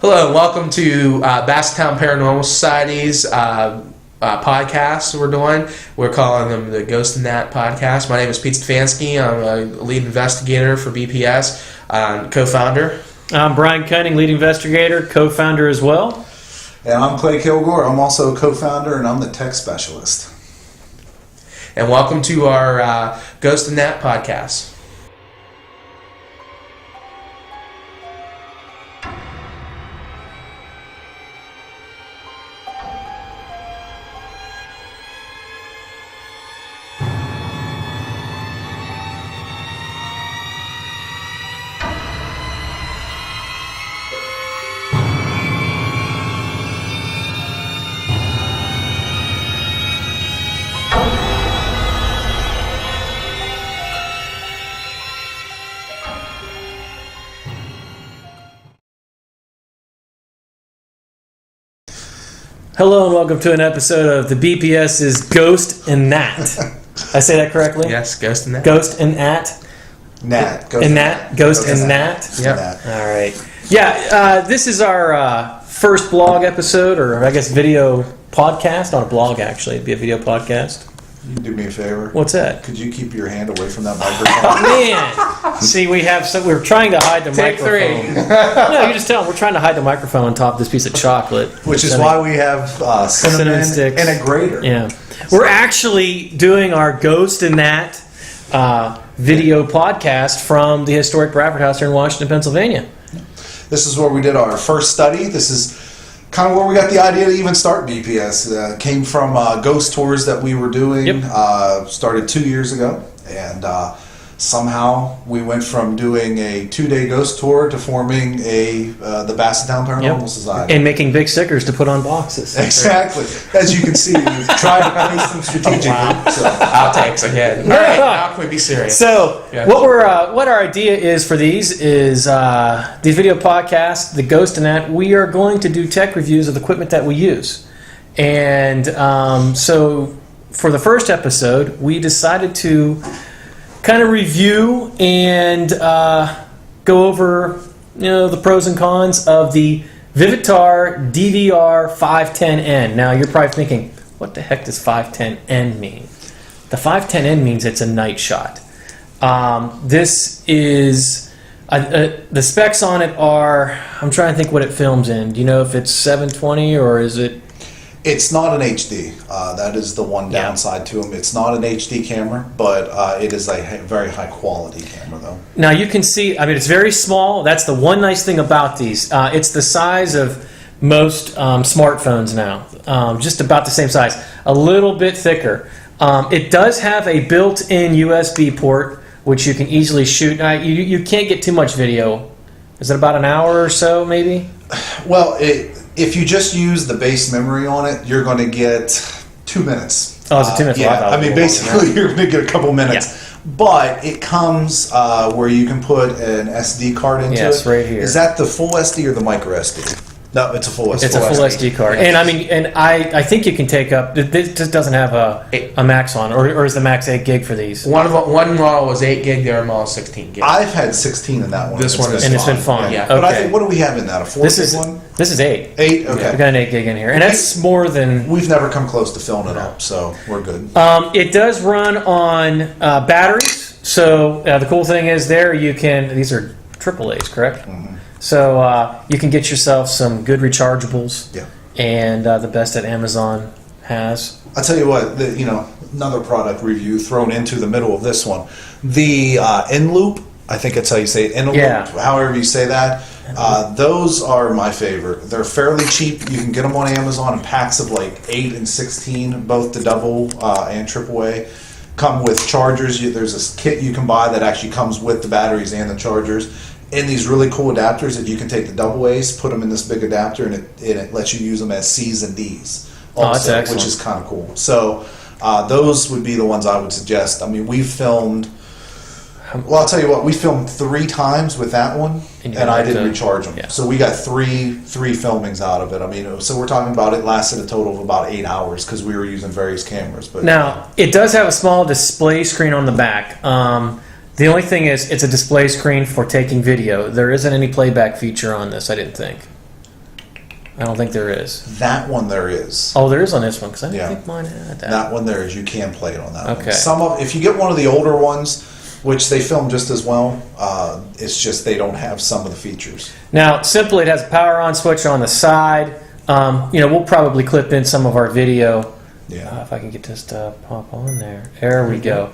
Hello, and welcome to Bassettown Paranormal Society's podcast we're doing. We're calling them the Ghost and That podcast. My name is Pete Stefanski. I'm a lead investigator for BPS, co-founder. I'm Brian Cunning, lead investigator, co-founder as well. And I'm Clay Kilgore. I'm also a co-founder, and I'm the tech specialist. And welcome to our Ghost and That podcast. Hello and welcome to an episode of the BPS's Ghost and That. I say that correctly? Yes, Ghost and That. Ghost and That. Nat. And Nat. Ghost and Nat. Yep. All right. Yeah, this is our first blog episode, or I guess video podcast. Not a blog, actually. It'd be a video podcast. You can do me a favor. What's that? Could you keep your hand away from that microphone? Man! See, we're trying to hide the Take microphone. three. No, you just tell them we're trying to hide the microphone on top of this piece of chocolate. Which is why we have cinnamon sticks and a grater. Yeah. We're actually doing our Ghost and That video podcast from the historic Bradford House here in Washington, Pennsylvania. This is where we did our first study. This is kind of where we got the idea to even start BPS. Came from ghost tours that we were doing. Yep. Started 2 years ago. And somehow we went from doing a 2-day ghost tour to forming the Bassettown Paranormal Society. And making big stickers to put on boxes. Exactly. As you can see, we've tried to place them strategically. So. Outtakes again. All right, now can we be serious? So, Yeah. what our idea is for these is these video podcasts, the Ghost and That. We are going to do tech reviews of the equipment that we use, and so for the first episode, we decided to kind of review and go over the pros and cons of the Vivitar DVR 510n. Now, you're probably thinking, what the heck does 510n mean? The 510n means it's a night shot. This is the specs on it are. I'm trying to think what it films in. Do you know if it's 720 or is it? It's not an HD. That is the one downside to them. It's not an HD camera, but it is a very high quality camera, though. Now you can see. I mean, it's very small. That's the one nice thing about these. It's the size of most smartphones now. Just about the same size. A little bit thicker. It does have a built-in USB port, which you can easily shoot. You can't get too much video. Is it about an hour or so, maybe? Well, if you just use the base memory on it, you're going to get 2 minutes. Oh, is it 2 minutes? Yeah, I mean, basically, you're going to get a couple minutes. Yeah. But it comes where you can put an SD card into it. Yes, right here. Is that the full SD or the micro SD? No, it's a full SD. It's a full SD card, and I think you can take up. This just doesn't have a max on, or is the max 8 gig for these? One model was 8 gig, the other model was 16 gig. I've had 16 in that one. This one is and it's been fine. Yeah. Okay. But I think, what do we have in that? A 4 gig one? This is 8. 8. Okay. We got an 8 gig in here, and that's more than. We've never come close to filling it up, so we're good. It does run on batteries. So the cool thing is these are AAA's, correct? Mm-hmm. So you can get yourself some good rechargeables. Yeah. And the best that Amazon has. I'll tell you what, another product review thrown into the middle of this one. The N-Loop, I think that's how you say it, N-Loop, however you say that. Those are my favorite. They're fairly cheap. You can get them on Amazon in packs of like 8 and 16, both the double and AAA. Come with chargers. There's a kit you can buy that actually comes with the batteries and the chargers. And these really cool adapters that you can take the double A's, put them in this big adapter, and it lets you use them as C's and D's also, that's excellent. which is kind of cool. So those would be the ones I would suggest. I mean, we've filmed Well, I'll tell you what, we filmed 3 times with that one, and I didn't recharge them. Yeah. So we got three filmings out of it. I mean, so we're talking about it lasted a total of about 8 hours because we were using various cameras. But now, it does have a small display screen on the back. The only thing is, it's a display screen for taking video. There isn't any playback feature on this, I didn't think. I don't think there is. That one there is. Oh, there is on this one because I didn't Yeah. think mine had that. That one there is. You can play it on that Okay. one. If you get one of the older ones, which they film just as well, it's just they don't have some of the features. Now, simply, it has a power on switch on the side. We'll probably clip in some of our video. Yeah. If I can get this to pop on there. There we go.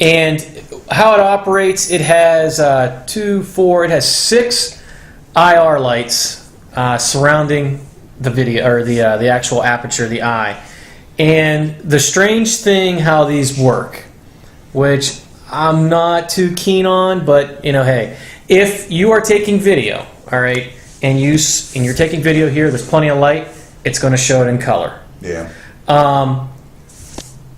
And how it operates, it has it has 6 IR lights surrounding the video, or the actual aperture of the eye. And the strange thing how these work, which I'm not too keen on, but hey, if you are taking video, all right, and you're taking video here, there's plenty of light, it's going to show it in color. Yeah.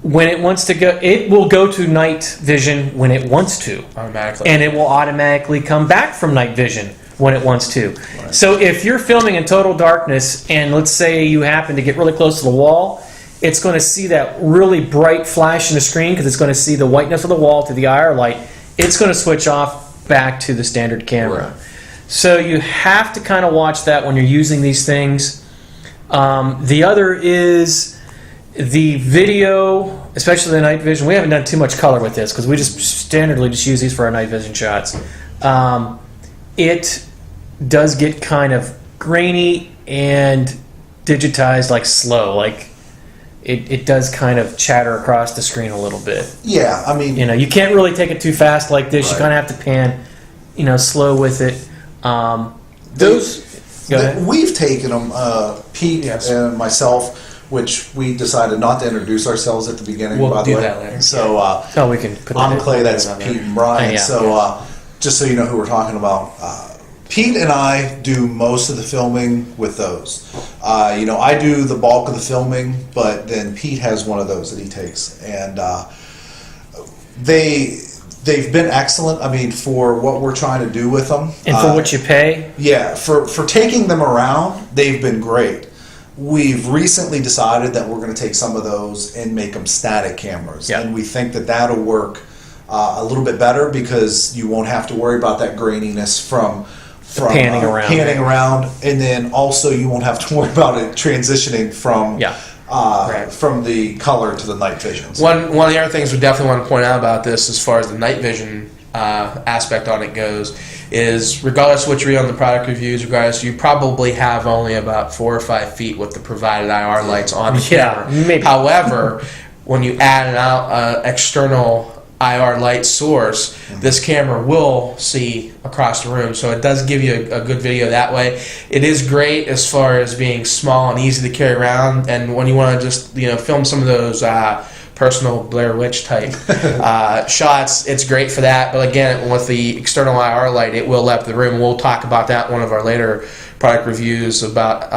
When it wants to go, it will go to night vision when it wants to, automatically, and it will automatically come back from night vision when it wants to. Right. So if you're filming in total darkness, and let's say you happen to get really close to the wall, it's going to see that really bright flash in the screen because it's going to see the whiteness of the wall to the IR light. It's going to switch off back to the standard camera. Right. So you have to kind of watch that when you're using these things. The other is the video, especially the night vision. We haven't done too much color with this because we just standardly just use these for our night vision shots. It does get kind of grainy and digitized, like slow, like it does kind of chatter across the screen a little bit. Yeah, I mean, you can't really take it too fast like this. Right. You kind of have to pan, slow with it. We've taken them, Pete and myself, which we decided not to introduce ourselves at the beginning. We'll by the do way. that later. So we can put that I'm in. Clay. That's Pete and Brian. Just so you know who we're talking about. Pete and I do most of the filming with those. I do the bulk of the filming, but then Pete has one of those that he takes, and they've been excellent. I mean, for what we're trying to do with them, and for what you pay. Yeah, for taking them around, they've been great. We've recently decided that we're going to take some of those and make them static cameras, and we think that that'll work a little bit better because you won't have to worry about that graininess from panning around, and then also you won't have to worry about it transitioning from from the color to the night vision. One of the other things we definitely want to point out about this, as far as the night vision aspect on it goes, is regardless of what you read on the product reviews, you probably have only about 4 or 5 feet with the provided IR lights on the camera. Maybe. However, when you add an external IR light source, this camera will see across the room, so it does give you a good video that way. It is great as far as being small and easy to carry around, and when you want to just film some of those personal Blair Witch type shots, it's great for that. But again, with the external IR light, it will light up the room. We'll talk about that in one of our later product reviews about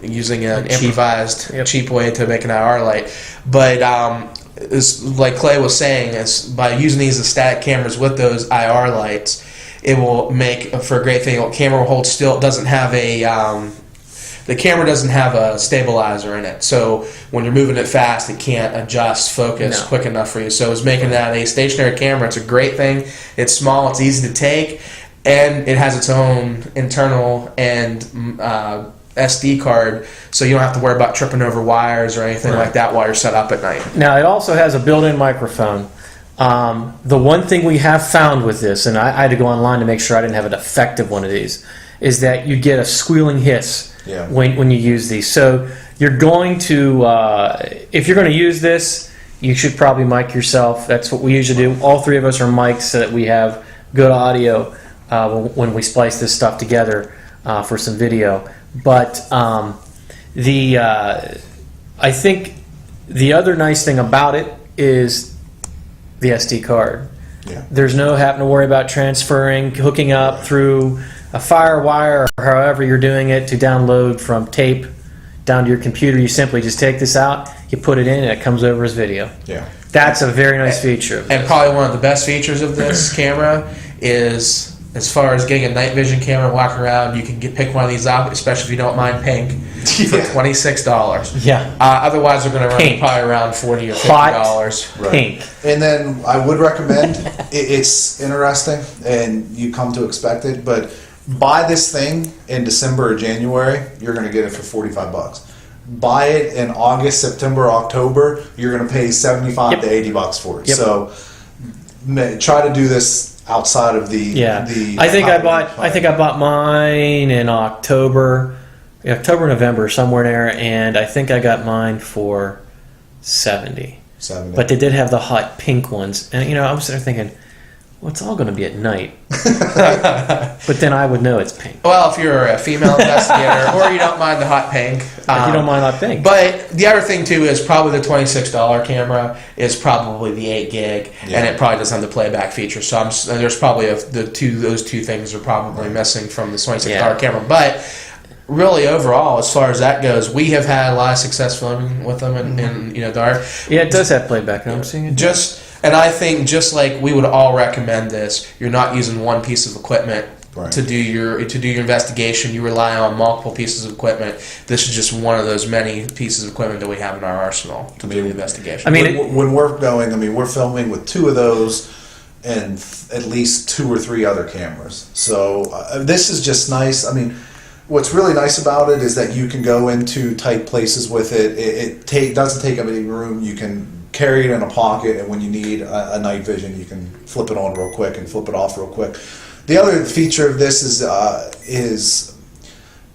using an improvised cheap way to make an IR light. But is, like Clay was saying, is by using these as static cameras with those IR lights, it will make for a great thing. The camera will hold still. It doesn't have the camera doesn't have a stabilizer in it, so when you're moving it fast, it can't adjust focus quick enough for you. So it's making that a stationary camera. It's a great thing. It's small. It's easy to take, and it has its own internal and SD card, so you don't have to worry about tripping over wires or anything like that while you're set up at night. Now, it also has a built-in microphone. The one thing we have found with this, and I had to go online to make sure I didn't have a defective one of these, is that you get a squealing hiss when you use these. So you're going to, if you're going to use this, you should probably mic yourself. That's what we usually do. All 3 of us are mic'd so that we have good audio when we splice this stuff together for some video. But I think the other nice thing about it is the SD card. Yeah. There's no having to worry about transferring, hooking up through a FireWire or however you're doing it to download from tape down to your computer. You simply just take this out, you put it in, and it comes over as video. Yeah. That's a very nice feature. And probably one of the best features of this camera is, as far as getting a night vision camera, walking around, you can pick one of these out, especially if you don't mind pink, for $26. Yeah. Otherwise, they're going to run probably around $40 or $50. Right. Pink. And then I would recommend, it's interesting, and you come to expect it, but buy this thing in December or January, you're going to get it for $45. Buy it in August, September, October, you're going to pay $75 to $80 for it. Yep. So try to do this outside of the I think I bought mine in October, November, somewhere there, and I think I got mine for $70. But they did have the hot pink ones, and I was there thinking, well, it's all going to be at night. But then I would know it's pink. Well, if you're a female investigator or you don't mind the hot pink. If you don't mind hot pink. But the other thing, too, is probably the $26 camera is probably the 8 gig, and it probably doesn't have the playback feature. So there's probably those two things are probably missing from the $26 camera. But really, overall, as far as that goes, we have had a lot of success filming with them in dark. Yeah, it does have playback. I'm seeing it. And I think just like we would all recommend this, you're not using one piece of equipment to do your investigation. You rely on multiple pieces of equipment. This is just one of those many pieces of equipment that we have in our arsenal to do the investigation. I mean, when we're going, we're filming with 2 of those and at least 2 or 3 other cameras. So this is just nice. I mean, what's really nice about it is that you can go into tight places with it. It doesn't take up any room. You can carry it in a pocket, and when you need a night vision, you can flip it on real quick and flip it off real quick. The other feature of this is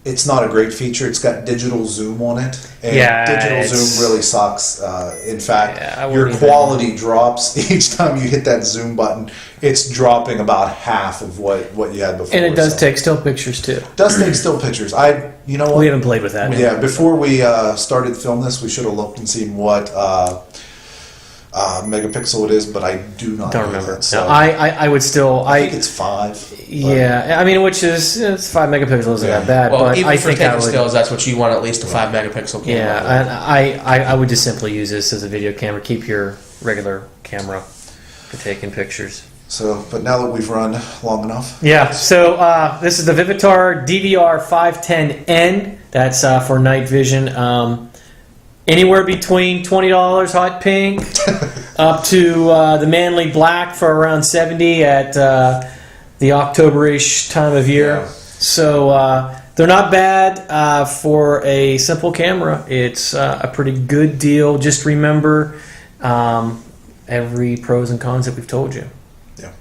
it's not a great feature. It's got digital zoom on it, and digital zoom really sucks. In fact, your quality drops each time you hit that zoom button. It's dropping about half of what you had before. And it does take still pictures too. It does take still pictures. You know what? We haven't played with that. Yeah, before we started filming this, we should have looked and seen what megapixel it is, but I do not remember. That, so no, I would still. I think it's 5. Yeah, I mean, which is it's 5 megapixels isn't that bad. Well, but even I for think taking stills, that's what you want, at least a 5 megapixel camera. Yeah, and I would just simply use this as a video camera. Keep your regular camera for taking pictures. So, but now that we've run long enough. Yeah, so this is the Vivitar Vivtar 510n. That's for night vision. Anywhere between $20 hot pink up to the manly black for around $70 at the October-ish time of year. Yeah. So they're not bad for a simple camera. It's a pretty good deal. Just remember every pros and cons that we've told you. Yeah.